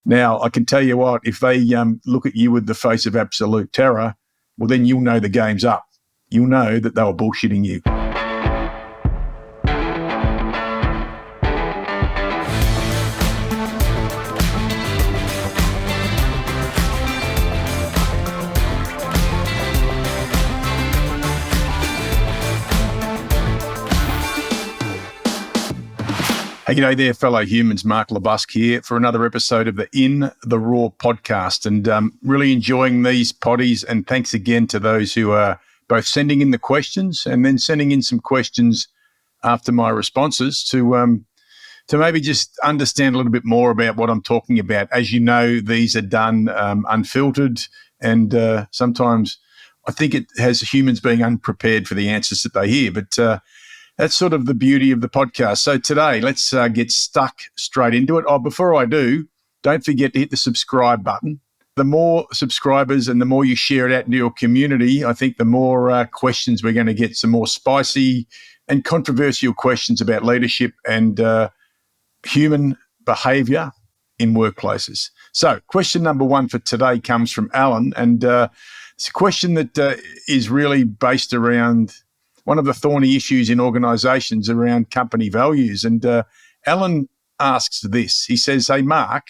Now, I can tell you what, if they look at you with the face of absolute terror, well, then you'll know the game's up. You'll know that they were bullshitting you. Hey, g'day there, fellow humans. Mark LeBusque here for another episode of the In the Raw podcast, and really enjoying these potties. And thanks again to those who are both sending in the questions and then sending in some questions after my responses to maybe just understand a little bit more about what I'm talking about. As you know, these are done unfiltered, and sometimes I think it has humans being unprepared for the answers that they hear, but that's sort of the beauty of the podcast. So today, let's get stuck straight into it. Oh, before I do, don't forget to hit the subscribe button. The more subscribers and the more you share it out into your community, I think the more questions we're going to get, some more spicy and controversial questions about leadership and human behaviour in workplaces. So question number one for today comes from Alan, and it's a question that is really based around one of the thorny issues in organisations around company values. And Alan asks this. He says, hey, Mark,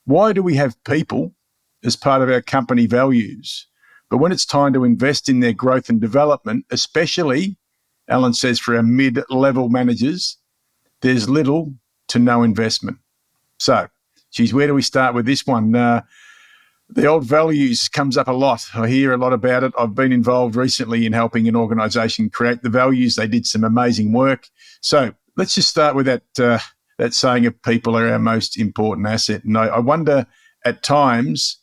why do we have people as part of our company values? But when it's time to invest in their growth and development, especially, Alan says, for our mid-level managers, there's little to no investment. So, geez, where do we start with this one? The old values comes up a lot. I hear a lot about it. I've been involved recently in helping an organisation create the values. They did some amazing work. So let's just start with that saying of people are our most important asset. And I wonder at times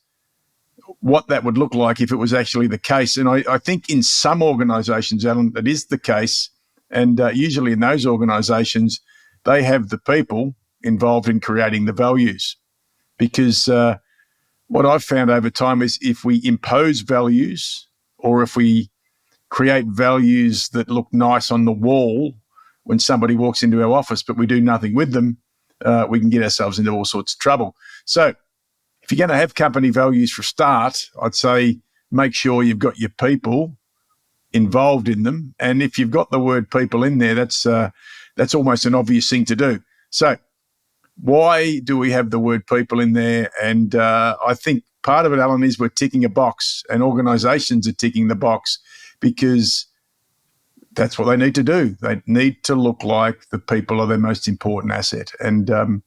what that would look like if it was actually the case. And I think in some organisations, Alan, that is the case. And usually in those organisations, they have the people involved in creating the values, because what I've found over time is if we impose values or if we create values that look nice on the wall when somebody walks into our office but we do nothing with them, we can get ourselves into all sorts of trouble. So if you're going to have company values for a start, I'd say make sure you've got your people involved in them. And if you've got the word people in there, that's almost an obvious thing to do. So why do we have the word people in there? And I think part of it, Alan, is we're ticking a box, and organisations are ticking the box because that's what they need to do. They need to look like the people are their most important asset. And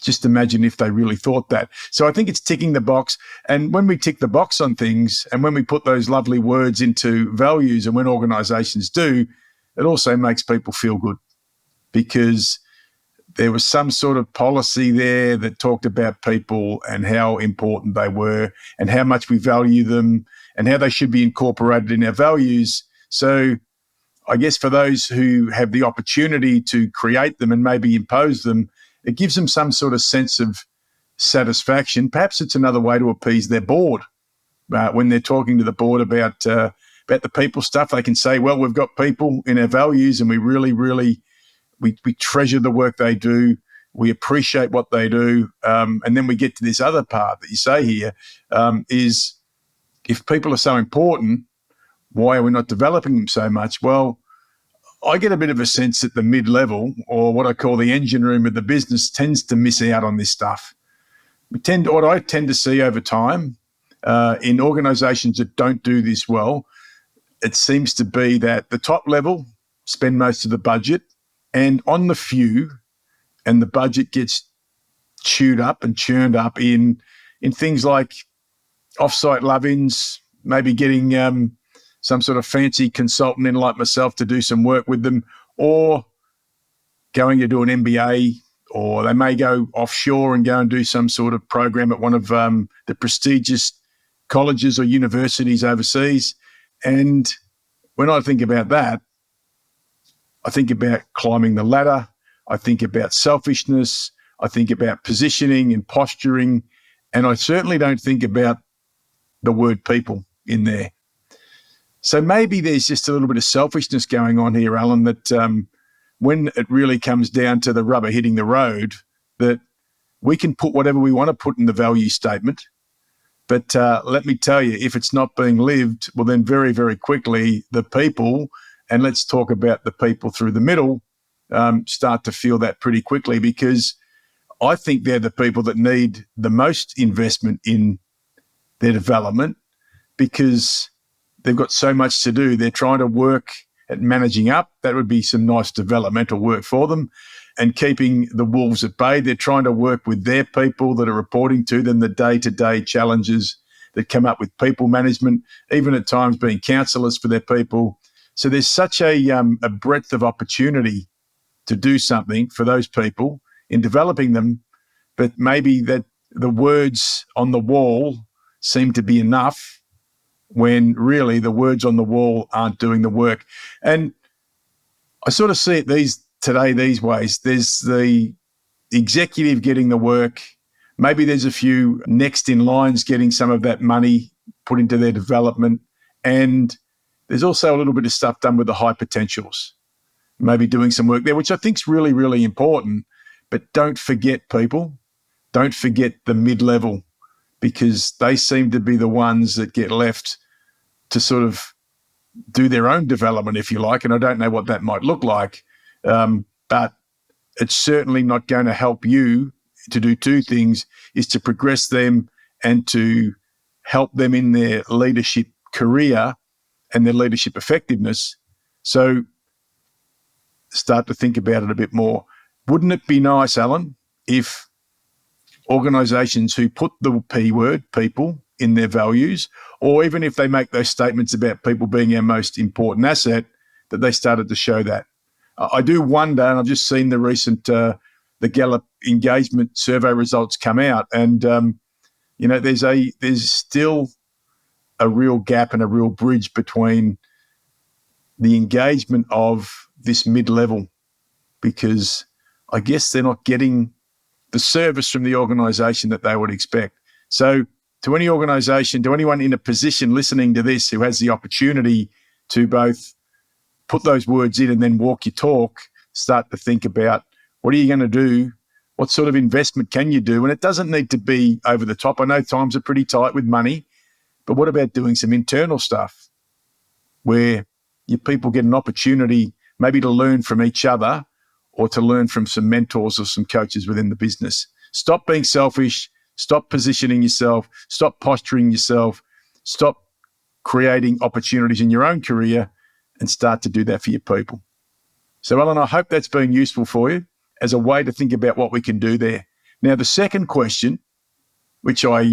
just imagine if they really thought that. So I think it's ticking the box. And when we tick the box on things and when we put those lovely words into values, and when organisations do, it also makes people feel good, because there was some sort of policy there that talked about people and how important they were and how much we value them and how they should be incorporated in our values. So I guess for those who have the opportunity to create them and maybe impose them, it gives them some sort of sense of satisfaction. Perhaps it's another way to appease their board. When they're talking to the board about the people stuff, they can say, well, we've got people in our values and we really, really we treasure the work they do. We appreciate what they do. And then we get to this other part that you say here, is if people are so important, why are we not developing them so much? Well, I get a bit of a sense that the mid-level, or what I call the engine room of the business, tends to miss out on this stuff. What I tend to see over time in organisations that don't do this well, it seems to be that the top level spend most of the budget, and on the few, and the budget gets chewed up and churned up in things like off-site love-ins, maybe getting some sort of fancy consultant in like myself to do some work with them, or going to do an MBA, or they may go offshore and go and do some sort of program at one of the prestigious colleges or universities overseas. And when I think about that, I think about climbing the ladder. I think about selfishness. I think about positioning and posturing. And I certainly don't think about the word people in there. So maybe there's just a little bit of selfishness going on here, Alan, that when it really comes down to the rubber hitting the road, that we can put whatever we want to put in the value statement. But let me tell you, if it's not being lived, well, then very, very quickly, the people, and let's talk about the people through the middle, start to feel that pretty quickly, because I think they're the people that need the most investment in their development, because they've got so much to do. They're trying to work at managing up. That would be some nice developmental work for them, and keeping the wolves at bay. They're trying to work with their people that are reporting to them the day-to-day challenges that come up with people management, even at times being counsellors for their people. So there's such a breadth of opportunity to do something for those people in developing them, but maybe that the words on the wall seem to be enough when really the words on the wall aren't doing the work. And I sort of see it these ways. There's the executive getting the work. Maybe there's a few next in lines getting some of that money put into their development. And there's also a little bit of stuff done with the high potentials, maybe doing some work there, which I think is really, really important. But don't forget people. Don't forget the mid-level, because they seem to be the ones that get left to sort of do their own development, if you like. And I don't know what that might look like. But it's certainly not going to help you to do two things, is to progress them and to help them in their leadership career and their leadership effectiveness. So start to think about it a bit more. Wouldn't it be nice, Alan, if organisations who put the P word, people, in their values, or even if they make those statements about people being our most important asset, that they started to show that? I do wonder, and I've just seen the recent the Gallup engagement survey results come out, and there's still a real gap and a real bridge between the engagement of this mid-level, because I guess they're not getting the service from the organisation that they would expect. So to any organisation, to anyone in a position listening to this who has the opportunity to both put those words in and then walk your talk, start to think about, what are you going to do? What sort of investment can you do? And it doesn't need to be over the top. I know times are pretty tight with money, but what about doing some internal stuff where your people get an opportunity maybe to learn from each other, or to learn from some mentors or some coaches within the business? Stop being selfish. Stop positioning yourself. Stop posturing yourself. Stop creating opportunities in your own career, and start to do that for your people. So, Alan, I hope that's been useful for you as a way to think about what we can do there. Now, the second question, which I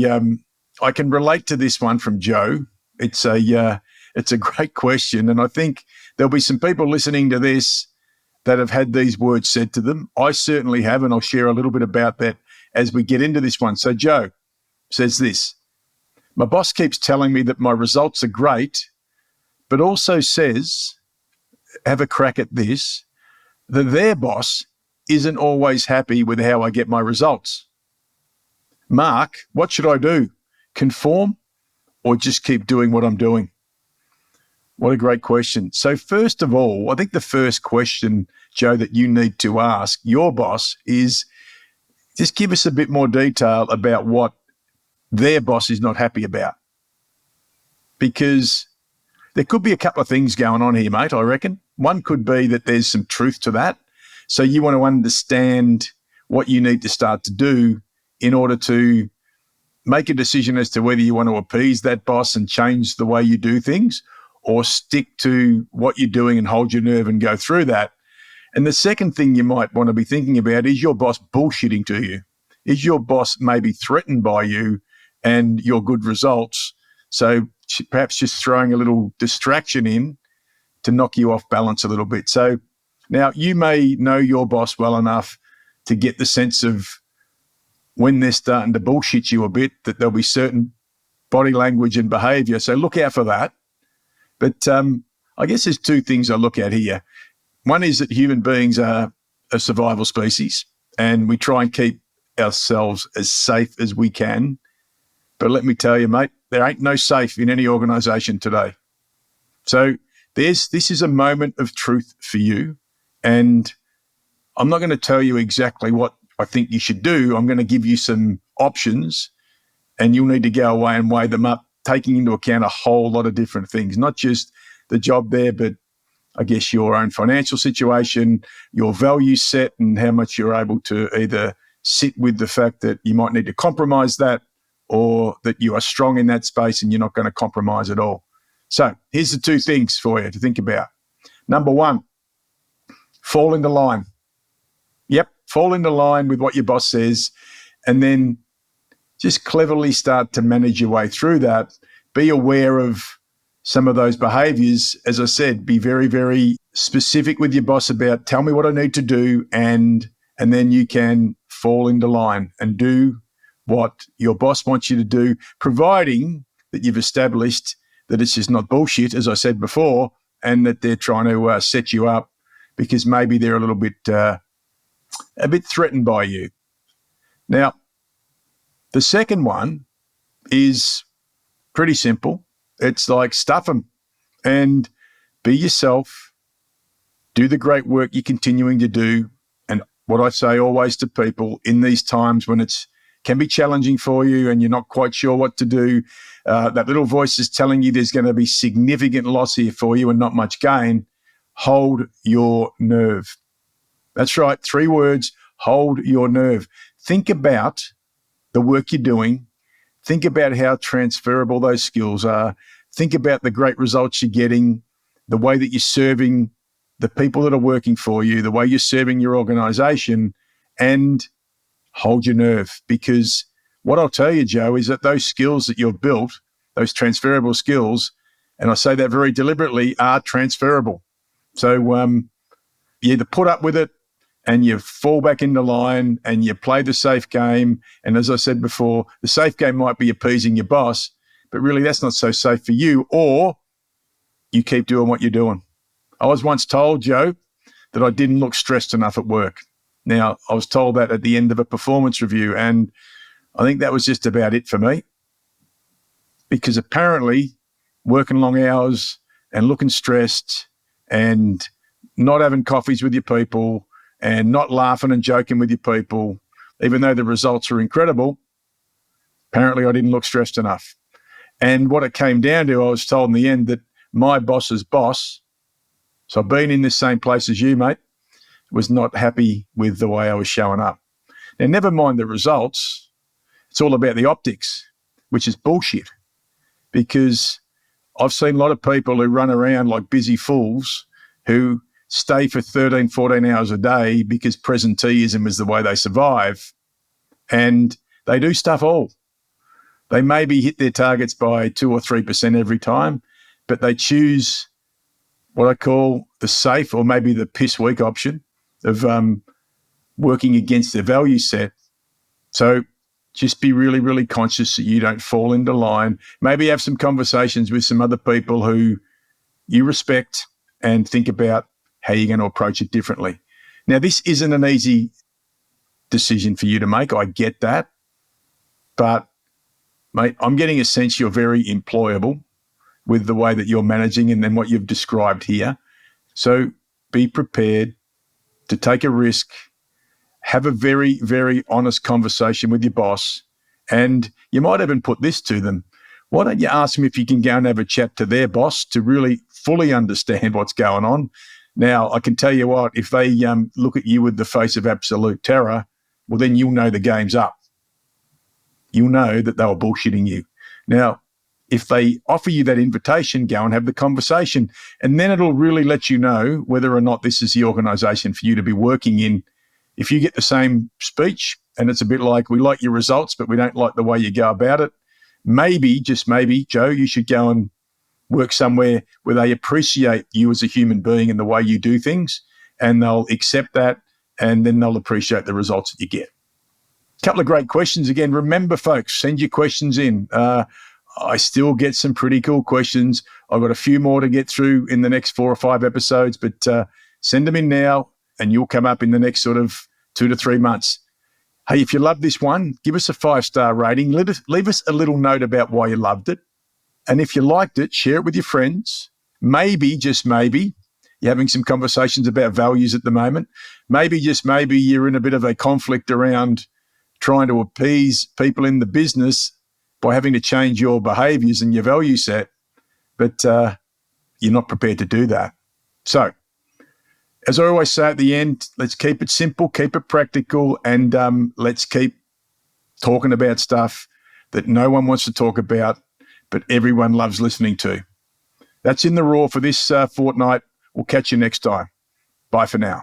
can relate to this one from Joe. It's a great question, and I think there'll be some people listening to this that have had these words said to them. I certainly have, and I'll share a little bit about that as we get into this one. So Joe says this: my boss keeps telling me that my results are great, but also says, have a crack at this, that their boss isn't always happy with how I get my results. Mark, what should I do? Conform or just keep doing what I'm doing? What a great question. So first of all, I think the first question, Joe, that you need to ask your boss is, just give us a bit more detail about what their boss is not happy about. Because there could be a couple of things going on here, mate, I reckon. One could be that there's some truth to that. So you want to understand what you need to start to do in order to make a decision as to whether you want to appease that boss and change the way you do things, or stick to what you're doing and hold your nerve and go through that. And the second thing you might want to be thinking about is your boss bullshitting to you. Is your boss maybe threatened by you and your good results? So perhaps just throwing a little distraction in to knock you off balance a little bit. So now you may know your boss well enough to get the sense of when they're starting to bullshit you a bit, that there'll be certain body language and behaviour. So look out for that. But I guess there's two things I look at here. One is that human beings are a survival species, and we try and keep ourselves as safe as we can. But let me tell you, mate, there ain't no safe in any organisation today. So this is a moment of truth for you. And I'm not going to tell you exactly what I think you should do, I'm going to give you some options and you'll need to go away and weigh them up, taking into account a whole lot of different things, not just the job there, but I guess your own financial situation, your value set, and how much you're able to either sit with the fact that you might need to compromise that or that you are strong in that space and you're not going to compromise at all. So here's the two things for you to think about. Number one, fall into line. Yep, fall into line with what your boss says, and then just cleverly start to manage your way through that. Be aware of some of those behaviors. As I said, be very, very specific with your boss about tell me what I need to do, and then you can fall into line and do what your boss wants you to do, providing that you've established that it's just not bullshit, as I said before, and that they're trying to set you up because maybe they're a bit threatened by you. Now, the second one is pretty simple. It's like stuff them and be yourself, do the great work you're continuing to do. And what I say always to people in these times when it can be challenging for you and you're not quite sure what to do, that little voice is telling you there's going to be significant loss here for you and not much gain. Hold your nerve. That's right. 3 words, hold your nerve. Think about the work you're doing. Think about how transferable those skills are. Think about the great results you're getting, the way that you're serving the people that are working for you, the way you're serving your organization, and hold your nerve. Because what I'll tell you, Joe, is that those skills that you've built, those transferable skills, and I say that very deliberately, are transferable. So you either put up with it and you fall back into line and you play the safe game. And as I said before, the safe game might be appeasing your boss, but really that's not so safe for you, or you keep doing what you're doing. I was once told, Joe, that I didn't look stressed enough at work. Now, I was told that at the end of a performance review, and I think that was just about it for me, because apparently working long hours and looking stressed and not having coffees with your people and not laughing and joking with your people, even though the results are incredible, apparently I didn't look stressed enough. And what it came down to, I was told in the end that my boss's boss, so I've been in this same place as you, mate, was not happy with the way I was showing up. Now, never mind the results. It's all about the optics, which is bullshit, because I've seen a lot of people who run around like busy fools who stay for 13, 14 hours a day because presenteeism is the way they survive. And they do stuff all. They maybe hit their targets by 2 or 3% every time, but they choose what I call the safe or maybe the piss weak option of working against their value set. So just be really, really conscious that you don't fall into line. Maybe have some conversations with some other people who you respect and think about how you're going to approach it differently. Now, this isn't an easy decision for you to make. I get that. But, mate, I'm getting a sense you're very employable with the way that you're managing and then what you've described here. So be prepared to take a risk, have a very, very honest conversation with your boss, and you might even put this to them. Why don't you ask them if you can go and have a chat to their boss to really fully understand what's going on? Now, I can tell you what, if they look at you with the face of absolute terror, well, then you'll know the game's up. You'll know that they were bullshitting you. Now, if they offer you that invitation, go and have the conversation, and then it'll really let you know whether or not this is the organisation for you to be working in. If you get the same speech and it's a bit like, we like your results, but we don't like the way you go about it, maybe, just maybe, Joe, you should go and work somewhere where they appreciate you as a human being and the way you do things, and they'll accept that, and then they'll appreciate the results that you get. A couple of great questions. Again, remember, folks, send your questions in. I still get some pretty cool questions. I've got a few more to get through in the next 4 or 5 episodes, but send them in now and you'll come up in the next sort of 2 to 3 months. Hey, if you love this one, give us a 5-star rating. Leave us a little note about why you loved it. And if you liked it, share it with your friends. Maybe, just maybe, You're having some conversations about values at the moment. Maybe, just maybe, you're in a bit of a conflict around trying to appease people in the business by having to change your behaviors and your value set, but you're not prepared to do that. So, as I always say at the end, let's keep it simple, keep it practical, and let's keep talking about stuff that no one wants to talk about, but everyone loves listening to. That's In the Raw for this fortnight. We'll catch you next time. Bye for now.